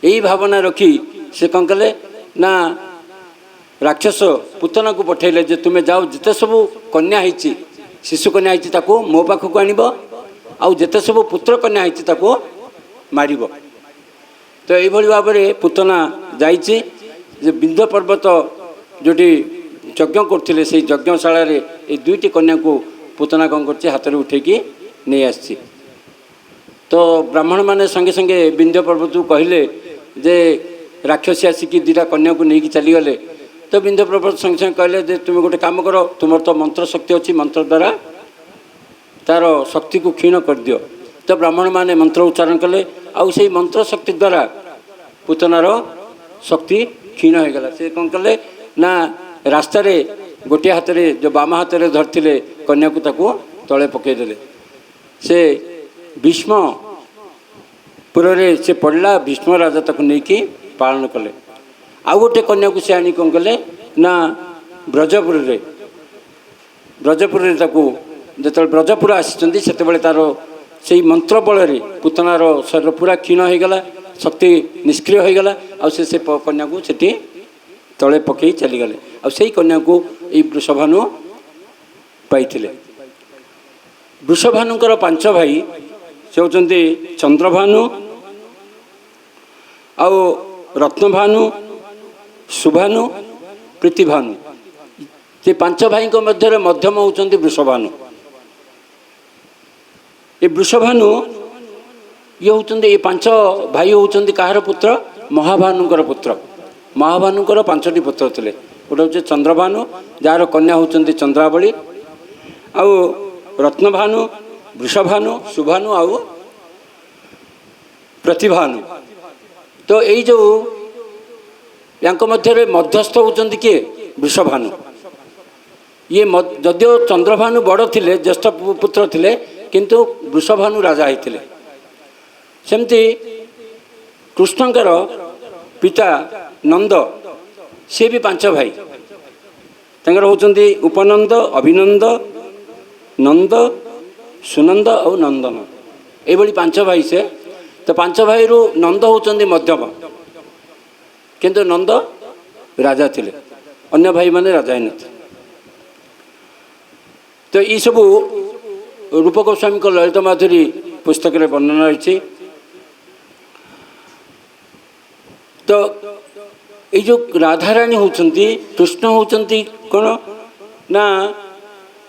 यही भावना रखी से कौन कले ना राक्षस पुतना को पठेले जे तुम्हें जाओ जिते सब कन्या होती शिशु कन्या होती मो पाखक आनब आउ जिते सब पुत्र कन्या होती मार। तो ये भाव में पुतना जाइए विंध्य पर्वत जोटी यज्ञ करते से यज्ञशाला ये दुईटी कन्या को पुतना कौन कर हाथ में उठेकी नहीं आसी। तो ब्राह्मण मैंने संगे संगे विंध्य पर्वत को कहले जे राक्षसी आसिकी दुटा कन्या को लेकिन चलीगले। तो विंध्य पर्वत संगे संगे कहले जे तुम गोटे काम कर तुम तो मंत्र शक्ति अच्छी मंत्र द्वारा तार शक्ति को क्षीण कर दियो। तो ब्राह्मण मैंने मंत्र उच्चारण कले आउ से मंत्र शक्ति द्वारा पुतनार शक्ति क्षीण हो गला। से कौन कले ना रास्ता रे गोटे हाथ में जो बाम हाथ में धरते कन्या को ताकू तले पकईदे। से भीष्मपुर से पड़ला भीष्म राजा ताकू नहीं पालन कले। आउ गोटे कन्या को से आनी कौन कले ना ब्रजपुर जो ब्रजपुर आसी से तार से मंत्र बल पुतनार शरीर पूरा क्षीण हो गला शक्ति निष्क्रिय हो गला। से कन्या को सेठी तले पकई चलीगले। आई कन्या को ये वृषभानु पाई। वृषभानुकर 5 भाई से होती चंद्रभानु आउ रत्नभानु सुभानु प्रीतिभानु। ये 5 भाई मध्य मध्यम होती वृषभानु। ये वृषभानु ये होती ये 5 भाई होती कहार पुत्र महाभानुकर पुत्र। महाभानुकर 5टी पुत्र थे। गोटे हूँ चंद्रभानु जार कन्या होती चंद्रावली आउ रत्नभानु वृषभानु सुभानु आउ प्रतिभानु। तो यही जो मध्य मध्यस्थ होती किए वृषभानु। ये जदियो चंद्रभानु बड़ थे ज्येष्ठ पुत्र थे किंतु वृषभानु राजा होते। सेमती कृष्णकर पिता नंद सी भी 5 भाई तंकर होती उपनंद अभिनंद नंद सुनंद और नंदन ये 5 भाई से। तो 5 भाई रु नंद होती मध्यम किंतु नंद राजा थे अन्य भाई माने राजा ही नथे। तो ये सब रूप गोस्वामी को ललित माधुरी पुस्तक में वर्णना रही। तो ये जो राधाराणी होती कृष्ण होती कौन ना